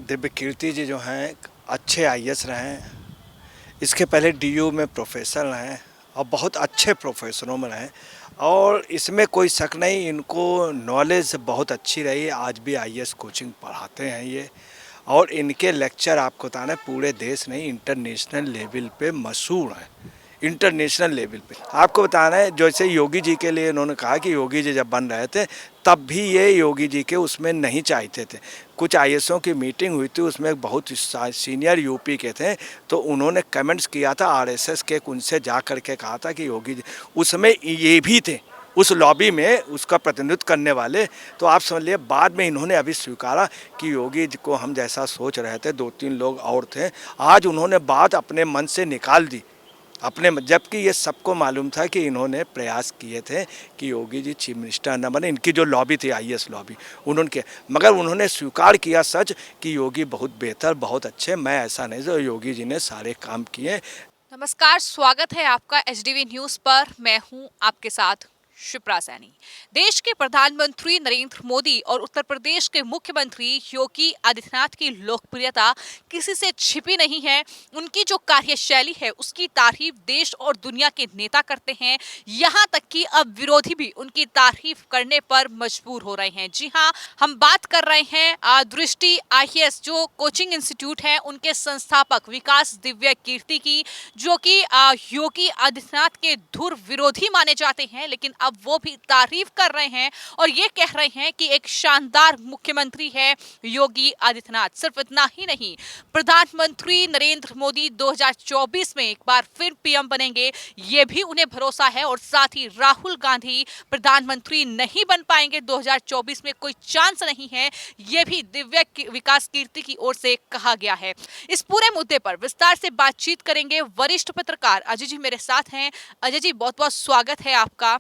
दिव्य कीर्ति जी जो हैं अच्छे आईएएस रहे हैं। इसके पहले डीयू में प्रोफेसर रहे और बहुत अच्छे प्रोफेसरों में रहे और इसमें कोई शक नहीं, इनको नॉलेज बहुत अच्छी रही। आज भी आईएएस कोचिंग पढ़ाते हैं ये, और इनके लेक्चर आपको बताना है पूरे देश नहीं इंटरनेशनल लेवल पे मशहूर हैं। इंटरनेशनल लेवल पे आपको बताना है, जैसे योगी जी के लिए इन्होंने कहा कि योगी जी जब बन रहे थे तब भी ये योगी जी के उसमें नहीं चाहते थे। कुछ आईएएसओं की मीटिंग हुई थी, उसमें बहुत सीनियर यूपी के थे, तो उन्होंने कमेंट्स किया था आरएसएस के, उनसे जा कर के कहा था कि योगी जी उसमें ये भी थे, उस लॉबी में उसका प्रतिनिधित्व करने वाले। तो आप समझ लिए बाद में इन्होंने अभी स्वीकारा कि योगी जी को हम जैसा सोच रहे थे, 2-3 लोग और थे, आज उन्होंने बात अपने मन से निकाल दी अपने, जबकि ये सबको मालूम था कि इन्होंने प्रयास किए थे कि योगी जी चीफ मिनिस्टर न बने। इनकी जो लॉबी थी आईएएस लॉबी उन्होंने, मगर उन्होंने स्वीकार किया सच कि योगी बहुत बेहतर बहुत अच्छे, मैं ऐसा नहीं, जो योगी जी ने सारे काम किए। नमस्कार, स्वागत है आपका एचडीवी न्यूज पर। मैं हूं आपके साथ शिप्रा सैनी। देश के प्रधानमंत्री नरेंद्र मोदी और उत्तर प्रदेश के मुख्यमंत्री योगी आदित्यनाथ की लोकप्रियता किसी से छिपी नहीं है। उनकी जो कार्यशैली है उसकी तारीफ देश और दुनिया के नेता करते हैं, यहाँ तक कि अब विरोधी भी उनकी तारीफ करने पर मजबूर हो रहे हैं। जी हाँ, हम बात कर रहे हैं दृष्टि आईएएस जो कोचिंग इंस्टीट्यूट है उनके संस्थापक विकास दिव्य कीर्ति की, जो कि योगी आदित्यनाथ के धुर विरोधी माने जाते हैं, लेकिन अब वो भी तारीफ कर रहे हैं और ये कह रहे हैं कि एक शानदार मुख्यमंत्री है योगी आदित्यनाथ। सिर्फ इतना ही नहीं, प्रधानमंत्री नरेंद्र मोदी 2024 में एक बार फिर पीएम बनेंगे, ये भी उन्हें भरोसा है। और साथ ही राहुल गांधी प्रधानमंत्री नहीं बन पाएंगे 2024 में, कोई चांस नहीं है, ये भी दिव्य विकास कीर्ति की ओर से कहा गया है। इस पूरे मुद्दे पर विस्तार से बातचीत करेंगे वरिष्ठ पत्रकार अजय जी मेरे साथ हैं। अजय जी, बहुत बहुत स्वागत है आपका।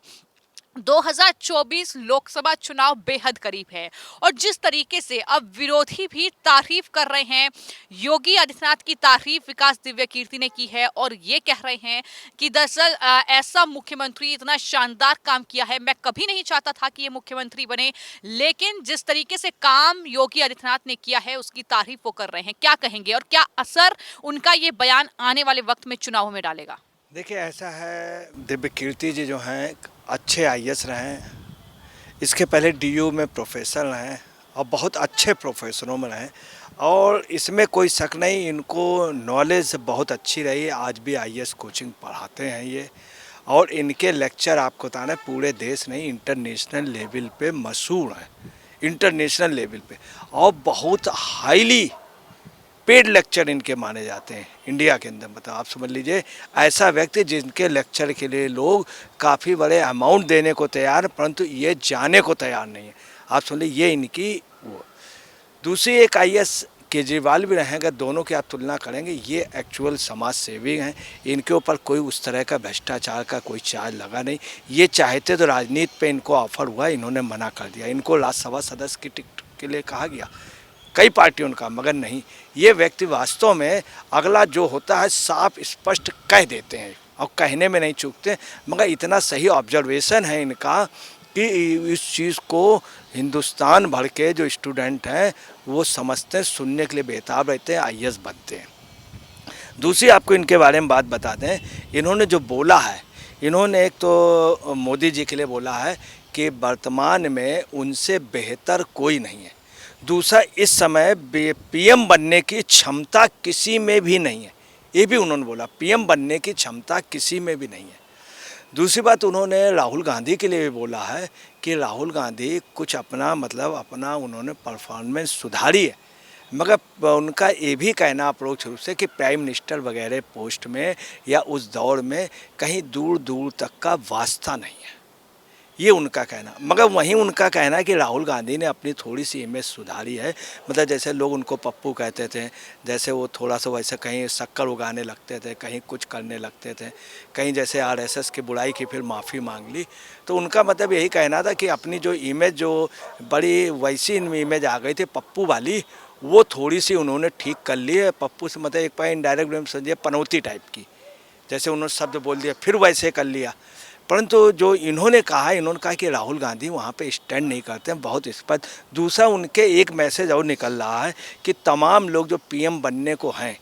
2024 लोकसभा चुनाव बेहद करीब है और जिस तरीके से अब विरोधी भी तारीफ कर रहे हैं, योगी आदित्यनाथ की तारीफ विकास दिव्य कीर्ति ने की है और ये कह रहे हैं कि दरअसल ऐसा मुख्यमंत्री इतना शानदार काम किया है, मैं कभी नहीं चाहता था कि ये मुख्यमंत्री बने, लेकिन जिस तरीके से काम योगी आदित्यनाथ ने किया है उसकी तारीफ वो कर रहे हैं। क्या कहेंगे और क्या असर उनका ये बयान आने वाले वक्त में चुनाव में डालेगा? देखिए ऐसा है, दिव्य कीर्ति जी जो हैं अच्छे आईएएस रहे हैं। इसके पहले डीयू में प्रोफेसर रहे और बहुत अच्छे प्रोफेसरों में रहे, और इसमें कोई शक नहीं, इनको नॉलेज बहुत अच्छी रही। आज भी आईएएस कोचिंग पढ़ाते हैं ये, और इनके लेक्चर आपको बताना है पूरे देश नहीं इंटरनेशनल लेवल पे मशहूर हैं। इंटरनेशनल लेवल पे और बहुत हाईली पेड लेक्चर इनके माने जाते हैं इंडिया के अंदर। मतलब आप समझ लीजिए, ऐसा व्यक्ति जिनके लेक्चर के लिए लोग काफ़ी बड़े अमाउंट देने को तैयार, परंतु ये जाने को तैयार नहीं है। आप समझ लीजिए, ये इनकी वो। दूसरी एक आईएएस केजरीवाल भी रहेंगे, दोनों की आप तुलना करेंगे, ये एक्चुअल समाज सेवी हैं। इनके ऊपर कोई उस तरह का भ्रष्टाचार का कोई चार्ज लगा नहीं। ये चाहते तो राजनीति पे इनको ऑफर हुआ, इन्होंने मना कर दिया। इनको राज्यसभा सदस्य की टिकट के लिए कहा गया कई पार्टियों का, मगर नहीं, ये व्यक्ति वास्तव में अगला जो होता है साफ स्पष्ट कह देते हैं और कहने में नहीं चूकते। मगर इतना सही ऑब्जर्वेशन है इनका कि इस चीज़ को हिंदुस्तान भर के जो स्टूडेंट हैं वो समझते हैं, सुनने के लिए बेताब रहते हैं, आईएएस बनते हैं। दूसरी आपको इनके बारे में बात बता दें, इन्होंने जो बोला है, इन्होंने एक तो मोदी जी के लिए बोला है कि वर्तमान में उनसे बेहतर कोई नहीं है। दूसरा, इस समय पीएम बनने की क्षमता किसी में भी नहीं है, ये भी उन्होंने बोला, पीएम बनने की क्षमता किसी में भी नहीं है। दूसरी बात, उन्होंने राहुल गांधी के लिए भी बोला है कि राहुल गांधी कुछ अपना अपना उन्होंने परफॉर्मेंस सुधारी है, मगर उनका ये भी कहना अप्रोच रूप से कि प्राइम मिनिस्टर वगैरह पोस्ट में या उस दौर में कहीं दूर दूर तक का वास्ता नहीं है, ये उनका कहना। मगर वहीं उनका कहना है कि राहुल गांधी ने अपनी थोड़ी सी इमेज सुधारी है। मतलब जैसे लोग उनको पप्पू कहते थे, जैसे वो थोड़ा सा वैसे कहीं शक्कर उगाने लगते थे, कहीं कुछ करने लगते थे, कहीं जैसे आरएसएस की बुराई की फिर माफ़ी मांग ली। तो उनका मतलब यही कहना था कि अपनी जो इमेज, जो बड़ी वैसी इमेज आ गई थी पप्पू वाली, वो थोड़ी सी उन्होंने ठीक कर ली है। पप्पू से मतलब एक बार इनडायरेक्ट समझिए पनौती टाइप की, जैसे उन्होंने शब्द बोल दिया फिर वैसे कर लिया। परंतु जो इन्होंने कहा कि राहुल गांधी वहाँ पे स्टैंड नहीं करते हैं, बहुत स्पष्ट। दूसरा, उनके एक मैसेज और निकल रहा है कि तमाम लोग जो पीएम बनने को हैं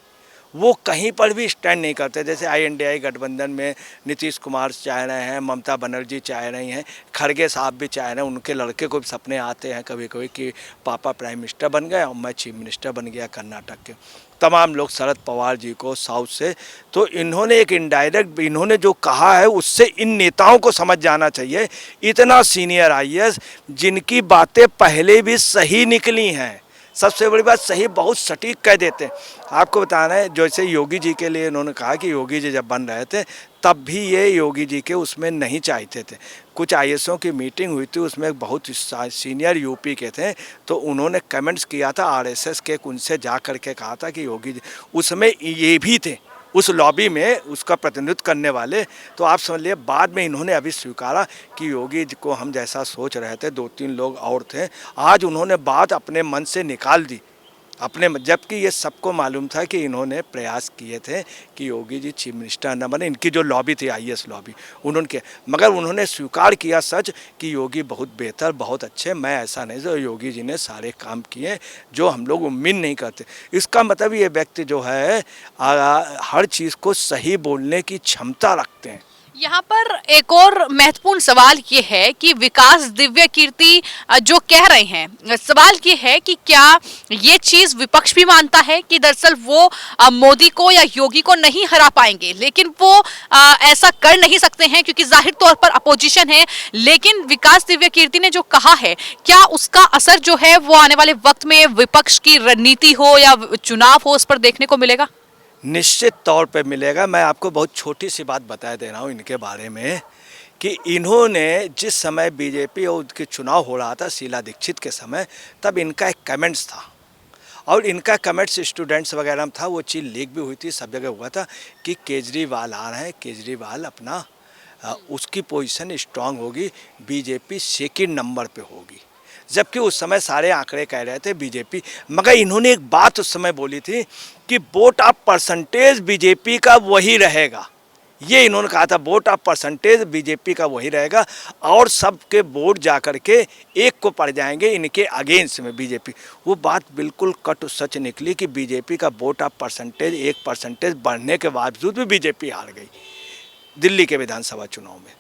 वो कहीं पर भी स्टैंड नहीं करते। जैसे INDI गठबंधन में नीतीश कुमार चाह रहे हैं, ममता बनर्जी चाह रही हैं, खड़गे साहब भी चाह रहे हैं, उनके लड़के को भी सपने आते हैं कभी कभी कि पापा प्राइम मिनिस्टर बन गए और मैं चीफ मिनिस्टर बन गया कर्नाटक के। तमाम लोग, शरद पवार जी को साउथ से, तो इन्होंने एक इनडायरेक्ट इन्होंने जो कहा है उससे इन नेताओं को समझ जाना चाहिए। इतना सीनियर IAS जिनकी बातें पहले भी सही निकली हैं, सबसे बड़ी बात सही, बहुत सटीक कह देते हैं। आपको बताना है, जैसे योगी जी के लिए इन्होंने कहा कि योगी जी जब बन रहे थे तब भी ये योगी जी के उसमें नहीं चाहते थे। कुछ IASओं की मीटिंग हुई थी, उसमें बहुत सीनियर UP के थे, तो उन्होंने कमेंट्स किया था RSS के, उनसे जा कर के कहा था कि योगी जी, उसमें ये भी थे उस लॉबी में उसका प्रतिनिधित्व करने वाले। तो आप समझ लिए, बाद में इन्होंने अभी स्वीकारा कि योगी जी को हम जैसा सोच रहे थे, 2-3 लोग और थे, आज उन्होंने बात अपने मन से निकाल दी अपने, जबकि ये सबको मालूम था कि इन्होंने प्रयास किए थे कि योगी जी चीफ मिनिस्टर न बने। इनकी जो लॉबी थी IAS लॉबी, उन्होंने, मगर उन्होंने स्वीकार किया सच कि योगी बहुत बेहतर, बहुत अच्छे। मैं ऐसा नहीं, जो योगी जी ने सारे काम किए जो हम लोग उम्मीद नहीं करते। इसका मतलब ये व्यक्ति जो है हर चीज़ को सही बोलने की क्षमता रखते हैं। यहाँ पर एक और महत्वपूर्ण सवाल ये है कि विकास दिव्य कीर्ति जो कह रहे हैं, सवाल ये है कि क्या ये चीज विपक्ष भी मानता है कि दरअसल वो मोदी को या योगी को नहीं हरा पाएंगे, लेकिन वो ऐसा कर नहीं सकते हैं क्योंकि जाहिर तौर पर अपोजिशन है। लेकिन विकास दिव्य कीर्ति ने जो कहा है, क्या उसका असर जो है वो आने वाले वक्त में विपक्ष की रणनीति हो या चुनाव हो, उस पर देखने को मिलेगा? निश्चित तौर पे मिलेगा। मैं आपको बहुत छोटी सी बात बता दे रहा हूँ इनके बारे में कि इन्होंने जिस समय बीजेपी और उनके चुनाव हो रहा था शीला दीक्षित के समय, तब इनका एक कमेंट्स था और इनका कमेंट्स स्टूडेंट्स वगैरह में था, वो चीज़ लीक भी हुई थी, सब जगह हुआ था कि केजरीवाल आ रहे हैं, केजरीवाल अपना उसकी पोजीशन स्ट्रांग होगी, बीजेपी सेकंड नंबर पे होगी। जबकि उस समय सारे आंकड़े कह रहे थे बीजेपी, मगर इन्होंने एक बात उस समय बोली थी कि वोट ऑफ परसेंटेज बीजेपी का वही रहेगा। ये इन्होंने कहा था, वोट ऑफ परसेंटेज बीजेपी का वही रहेगा और सबके वोट जाकर के एक को पड़ जाएंगे इनके अगेंस्ट में बीजेपी। वो बात बिल्कुल कट सच निकली कि बीजेपी का वोट ऑफ परसेंटेज 1% बढ़ने के बावजूद भी बीजेपी हार गई दिल्ली के विधानसभा चुनाव में।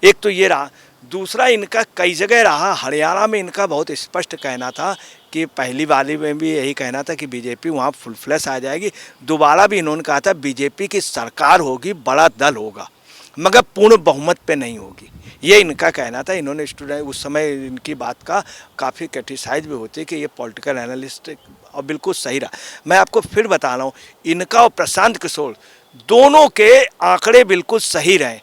एक तो ये रहा। दूसरा, इनका कई जगह रहा, हरियाणा में इनका बहुत स्पष्ट कहना था कि पहली बारी में भी यही कहना था कि बीजेपी वहाँ फुल फ्लैश आ जाएगी। दोबारा भी इन्होंने कहा था बीजेपी की सरकार होगी, बड़ा दल होगा, मगर पूर्ण बहुमत पे नहीं होगी। ये इनका कहना था। इन्होंने स्टूडेंट उस समय इनकी बात का काफ़ी क्रिटिसाइज भी होती कि ये पॉलिटिकल एनालिस्ट, और बिल्कुल सही रहा। मैं आपको फिर बता रहा हूँ, इनका और प्रशांत किशोर दोनों के आंकड़े बिल्कुल सही रहे।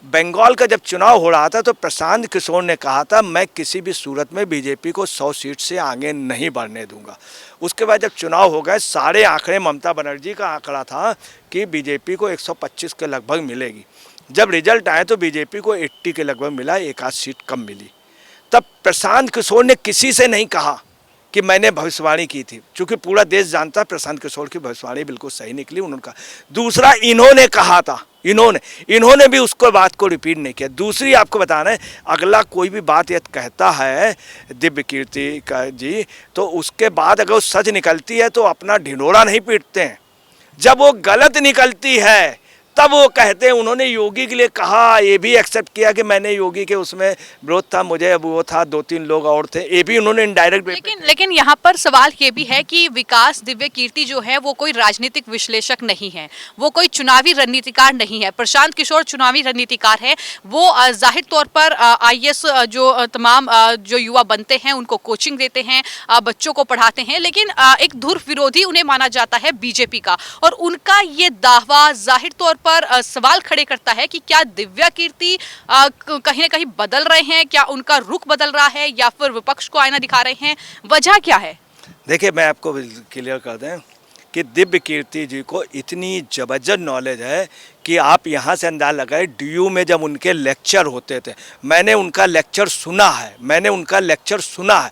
बंगाल का जब चुनाव हो रहा था तो प्रशांत किशोर ने कहा था मैं किसी भी सूरत में बीजेपी को 100 सीट से आगे नहीं बढ़ने दूंगा। उसके बाद जब चुनाव हो गए, सारे आंकड़े, ममता बनर्जी का आंकड़ा था कि बीजेपी को 125 के लगभग मिलेगी। जब रिजल्ट आए तो बीजेपी को 80 के लगभग मिला, एक आध सीट कम मिली। तब प्रशांत किशोर ने किसी से नहीं कहा कि मैंने भविष्यवाणी की थी, क्योंकि पूरा देश जानता प्रशांत किशोर की भविष्यवाणी बिल्कुल सही निकली, उन्होंने कहा। दूसरा, इन्होंने कहा था, इन्होंने भी उसको बात को रिपीट नहीं किया। दूसरी आपको बताना है, अगला कोई भी बात यह कहता है दिव्य कीर्ति का जी, तो उसके बाद अगर वो सच निकलती है तो अपना ढिंढोरा नहीं पीटते हैं। जब वो गलत निकलती है तब वो कहते हैं उन्होंने योगी के लिए कहा, ये भी एक्सेप्ट किया कि मैंने योगी के उसमें विरोध था, मुझे अब वो था, 2-3 लोग और थे, ये भी उन्होंने इनडायरेक्ट। लेकिन यहाँ पर सवाल ये भी है कि विकास दिव्य कीर्ति जो है वो कोई राजनीतिक विश्लेषक नहीं है, वो कोई चुनावी रणनीतिकार नहीं है। प्रशांत किशोर चुनावी रणनीतिकार है। वो जाहिर तौर पर IAS जो तमाम जो युवा बनते हैं उनको कोचिंग देते हैं, बच्चों को पढ़ाते हैं, लेकिन एक धुर विरोधी उन्हें माना जाता है बीजेपी का। और उनका ये दावा जाहिर तौर पर सवाल खड़े करता है कि क्या दिव्या कीर्ति कहीं ना कहीं बदल रहे हैं, क्या उनका रुख बदल रहा है या फिर विपक्ष को आईना दिखा रहे हैं, वजह क्या है? देखिए, मैं आपको क्लियर कर दें कि दिव्य कीर्ति जी को इतनी जबरदस्त नॉलेज है कि आप यहाँ से अंदाज़ा लगाए, DU में जब उनके लेक्चर होते थे, मैंने उनका लेक्चर सुना है।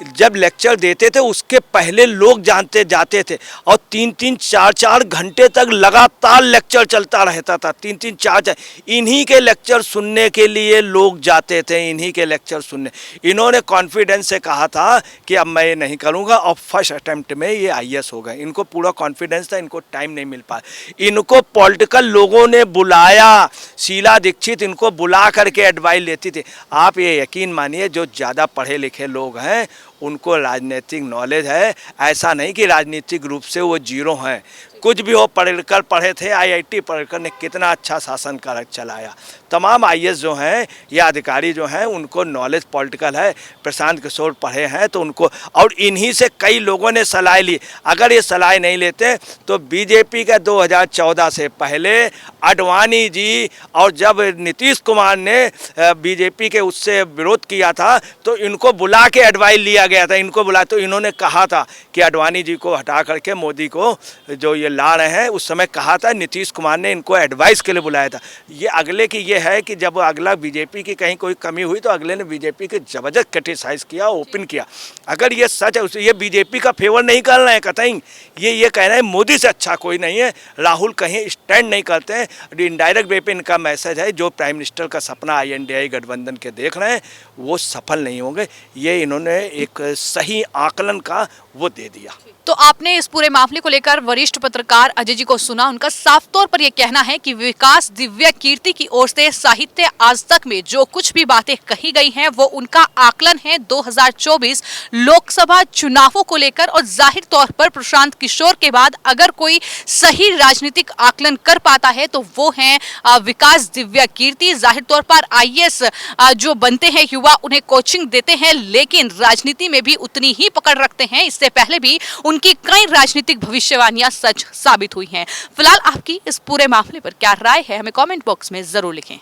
जब लेक्चर देते थे उसके पहले लोग जानते जाते थे और 3-3 4-4 घंटे तक लगातार लेक्चर चलता रहता था। 3-3 4-4 इन्हीं के लेक्चर सुनने के लिए लोग जाते थे, इन्हीं के लेक्चर सुनने। इन्होंने कॉन्फिडेंस से कहा था कि अब मैं ये नहीं करूँगा और फर्स्ट अटेम्प्ट में ये IAS हो गए। इनको पूरा कॉन्फिडेंस था, इनको टाइम नहीं मिल पाया। इनको पॉलिटिकल लोगों ने बुलाया, शीला दीक्षित इनको बुला करके एडवाइस लेती थी। आप ये यकीन मानिए जो ज़्यादा पढ़े लिखे लोग हैं उनको राजनीतिक नॉलेज है, ऐसा नहीं कि राजनीतिक रूप से वो जीरो हैं। कुछ भी हो पढ़कर पढ़े थे, IIT पढ़कर ने कितना अच्छा शासन कर चलाया। तमाम IAS जो हैं या अधिकारी जो हैं उनको नॉलेज पॉलिटिकल है। प्रशांत किशोर पढ़े हैं तो उनको, और इन्हीं से कई लोगों ने सलाह ली। अगर ये सलाह नहीं लेते तो बीजेपी के 2014 से पहले आडवाणी जी और जब नीतीश कुमार ने बीजेपी के उससे विरोध किया था तो इनको बुला के एडवाइस लिया गया था। इनको बुला तो इन्होंने कहा था कि आडवाणी जी को हटा करके मोदी को जो ये ला रहे हैं, उस समय कहा था, नीतीश कुमार ने इनको एडवाइस के लिए बुलाया था। ये अगले की ये है कि जब अगला बीजेपी की कहीं कोई कमी हुई तो अगले ने बीजेपी के जबरदस्त क्रिटिसाइज किया, ओपन किया। अगर ये सच है, ये बीजेपी का फेवर नहीं कर रहे हैं कतई, ये कह रहे हैं मोदी से अच्छा कोई नहीं है। राहुल कहीं स्टैंड नहीं करते हैं। इनडायरेक्ट वे पे इनका मैसेज है, जो प्राइम मिनिस्टर का सपना INDI गठबंधन के देख रहे हैं वो सफल नहीं होंगे। ये इन्होंने एक सही आकलन का वो दे दिया। तो आपने इस पूरे मामले को लेकर वरिष्ठ पत्रकार अजय जी को सुना। उनका साफ तौर पर यह कहना है कि विकास दिव्य कीर्ति की ओर से साहित्य आज तक में जो कुछ भी बातें कही गई हैं वो उनका आकलन है 2024 लोकसभा चुनावों को लेकर। और जाहिर तौर पर प्रशांत किशोर के बाद अगर कोई सही राजनीतिक आकलन कर पाता है तो वो है विकास दिव्य कीर्ति। जाहिर तौर पर IAS जो बनते हैं युवा, उन्हें कोचिंग देते हैं, लेकिन राजनीति में भी उतनी ही पकड़ रखते हैं। इससे पहले भी उनकी कई राजनीतिक भविष्यवाणियां सच साबित हुई हैं। फिलहाल आपकी इस पूरे मामले पर क्या राय है, हमें कमेंट बॉक्स में जरूर लिखें।